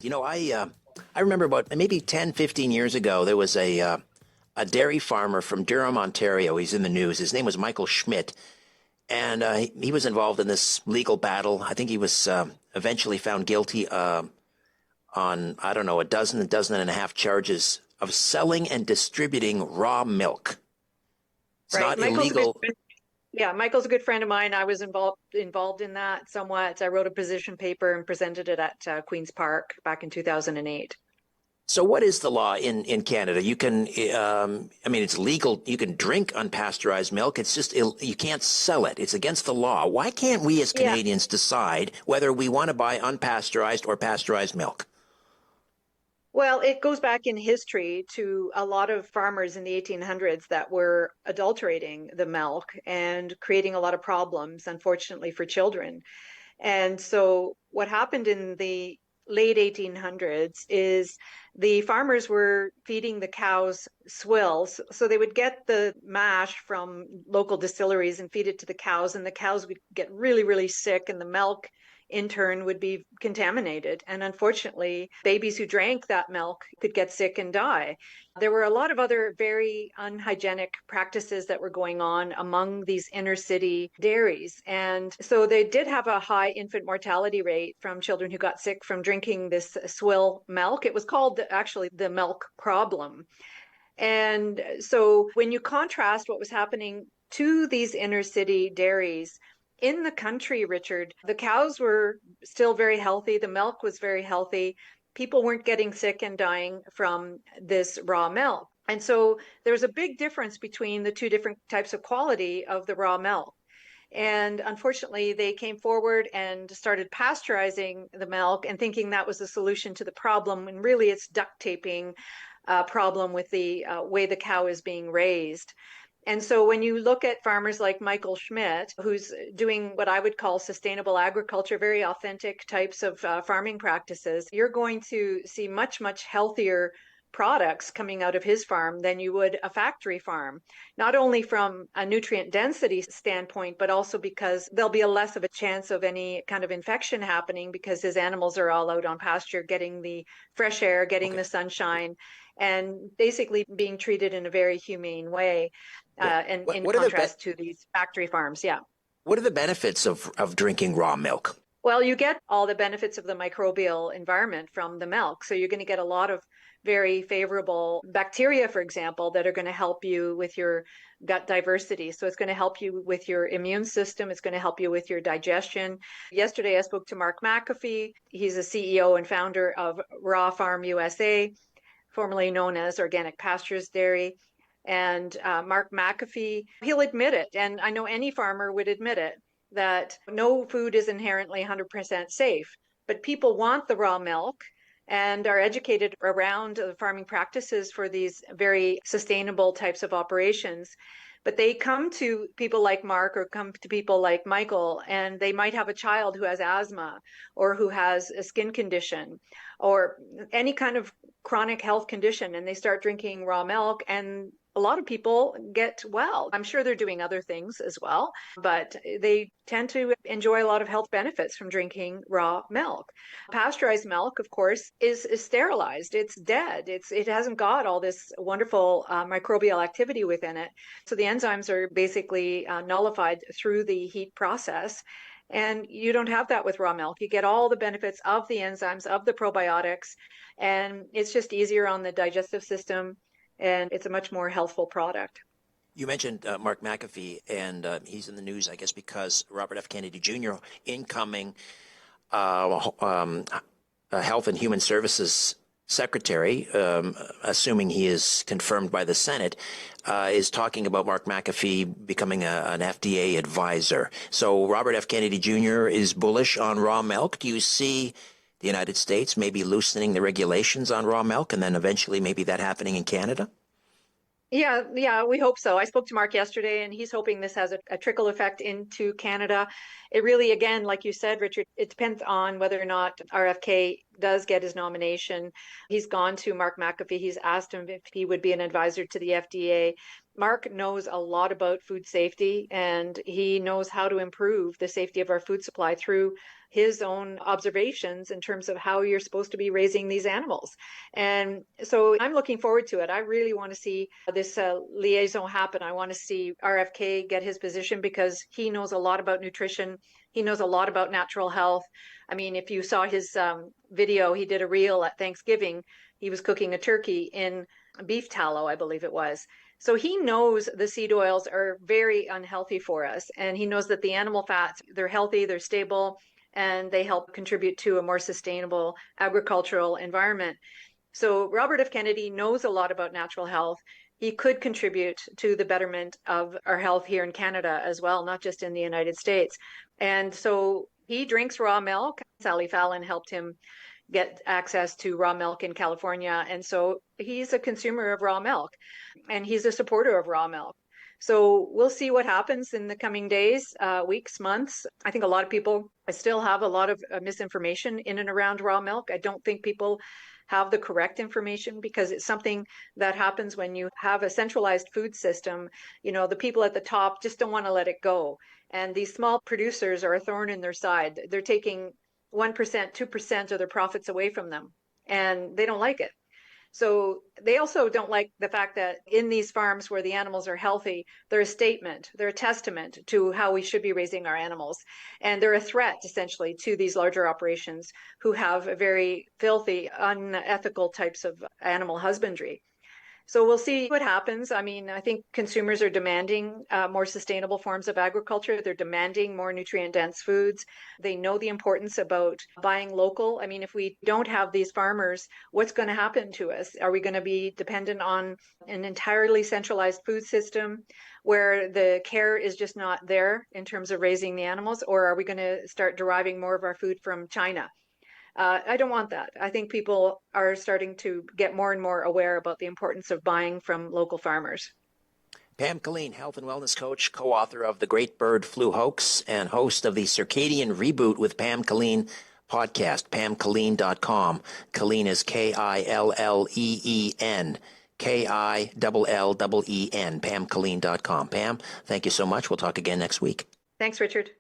I remember about maybe 10, 15 years ago, there was a dairy farmer from Durham, Ontario. He's in the news. His name was Michael Schmidt, and he was involved in this legal battle. I think he was eventually found guilty on, I don't know, a dozen and a half charges of selling and distributing raw milk. It's Right. not illegal. Yeah, Michael's a good friend of mine. I was involved in that somewhat. I wrote a position paper and presented it at Queen's Park back in 2008. So what is the law in Canada? You can, it's legal. You can drink unpasteurized milk. It's just, you can't sell it. It's against the law. Why can't we as Yeah. Canadians decide whether we want to buy unpasteurized or pasteurized milk? Well, it goes back in history to a lot of farmers in the 1800s that were adulterating the milk and creating a lot of problems, unfortunately, for children. And so what happened in the late 1800s is the farmers were feeding the cows swills. So they would get the mash from local distilleries and feed it to the cows, and the cows would get really, really sick, and the milk in turn would be contaminated. And unfortunately, babies who drank that milk could get sick and die. There were a lot of other very unhygienic practices that were going on among these inner city dairies. And so they did have a high infant mortality rate from children who got sick from drinking this swill milk. It was called actually the milk problem. And so when you contrast what was happening to these inner city dairies, in the country, Richard, the cows were still very healthy. The milk was very healthy. People weren't getting sick and dying from this raw milk. And so there's a big difference between the two different types of quality of the raw milk. And unfortunately, they came forward and started pasteurizing the milk and thinking that was the solution to the problem. And really, it's duct taping problem with the way the cow is being raised. And so when you look at farmers like Michael Schmidt, who's doing what I would call sustainable agriculture, very authentic types of farming practices, you're going to see much, much healthier products coming out of his farm than you would a factory farm, not only from a nutrient density standpoint, but also because there'll be a less of a chance of any kind of infection happening because his animals are all out on pasture, getting the fresh air, getting the sunshine, and basically being treated in a very humane way. And in What are contrast to these factory farms, yeah. what are the benefits of drinking raw milk? Well, you get all the benefits of the microbial environment from the milk. So you're going to get a lot of very favorable bacteria, for example, that are going to help you with your gut diversity. So it's going to help you with your immune system. It's going to help you with your digestion. Yesterday, I spoke to Mark McAfee. He's a CEO and founder of Raw Farm USA, formerly known as Organic Pastures Dairy. And Mark McAfee, he'll admit it. And I know any farmer would admit it, that no food is inherently 100% safe, but people want the raw milk and are educated around the farming practices for these very sustainable types of operations. But they come to people like Mark or come to people like Michael, and they might have a child who has asthma or who has a skin condition or any kind of chronic health condition, and they start drinking raw milk, and a lot of people get well. I'm sure they're doing other things as well, but they tend to enjoy a lot of health benefits from drinking raw milk. Pasteurized milk, of course, is sterilized. It's dead. It hasn't got all this wonderful microbial activity within it. So the enzymes are basically nullified through the heat process. And you don't have that with raw milk. You get all the benefits of the enzymes, of the probiotics, and it's just easier on the digestive system, and it's a much more healthful product. You mentioned Mark McAfee, and he's in the news, I guess, because Robert F. Kennedy Jr., incoming Health and Human Services Secretary, assuming he is confirmed by the Senate, is talking about Mark McAfee becoming an FDA advisor. So Robert F. Kennedy Jr. is bullish on raw milk. Do you see the United States maybe loosening the regulations on raw milk and then eventually maybe that happening in Canada? Yeah, we hope so. I spoke to Mark yesterday, and he's hoping this has a trickle effect into Canada. It really, again, like you said, Richard, it depends on whether or not RFK does get his nomination. He's gone to Mark McAfee. He's asked him if he would be an advisor to the FDA. Mark knows a lot about food safety, and he knows how to improve the safety of our food supply through his own observations in terms of how you're supposed to be raising these animals. And so I'm looking forward to it. I really want to see this liaison happen. I want to see RFK get his position because he knows a lot about nutrition. He knows a lot about natural health. I mean, if you saw his video, he did a reel at Thanksgiving. He was cooking a turkey in beef tallow, I believe it was. So he knows the seed oils are very unhealthy for us. And he knows that the animal fats, they're healthy, they're stable, and they help contribute to a more sustainable agricultural environment. So Robert F. Kennedy knows a lot about natural health. He could contribute to the betterment of our health here in Canada as well, not just in the United States. And so he drinks raw milk. Sally Fallon helped him get access to raw milk in California. And so he's a consumer of raw milk and he's a supporter of raw milk. So we'll see what happens in the coming days, weeks, months. I think a lot of people still have a lot of misinformation in and around raw milk. I don't think people have the correct information because it's something that happens when you have a centralized food system. You know, the people at the top just don't want to let it go. And these small producers are a thorn in their side. They're taking 1%, 2% of their profits away from them, and they don't like it. So they also don't like the fact that in these farms where the animals are healthy, they're a statement, they're a testament to how we should be raising our animals. And they're a threat, essentially, to these larger operations who have very filthy, unethical types of animal husbandry. So we'll see what happens. I mean, I think consumers are demanding more sustainable forms of agriculture. They're demanding more nutrient-dense foods. They know the importance about buying local. I mean, if we don't have these farmers, what's going to happen to us? Are we going to be dependent on an entirely centralized food system where the care is just not there in terms of raising the animals? Or are we going to start deriving more of our food from China? I don't want that. I think people are starting to get more and more aware about the importance of buying from local farmers. Pam Killeen, health and wellness coach, co-author of The Great Bird Flu Hoax, and host of the Circadian Reboot with Pam Killeen podcast, pamkilleen.com. Killeen is Killeen. Killeen, pamkilleen.com. Pam, thank you so much. We'll talk again next week. Thanks, Richard.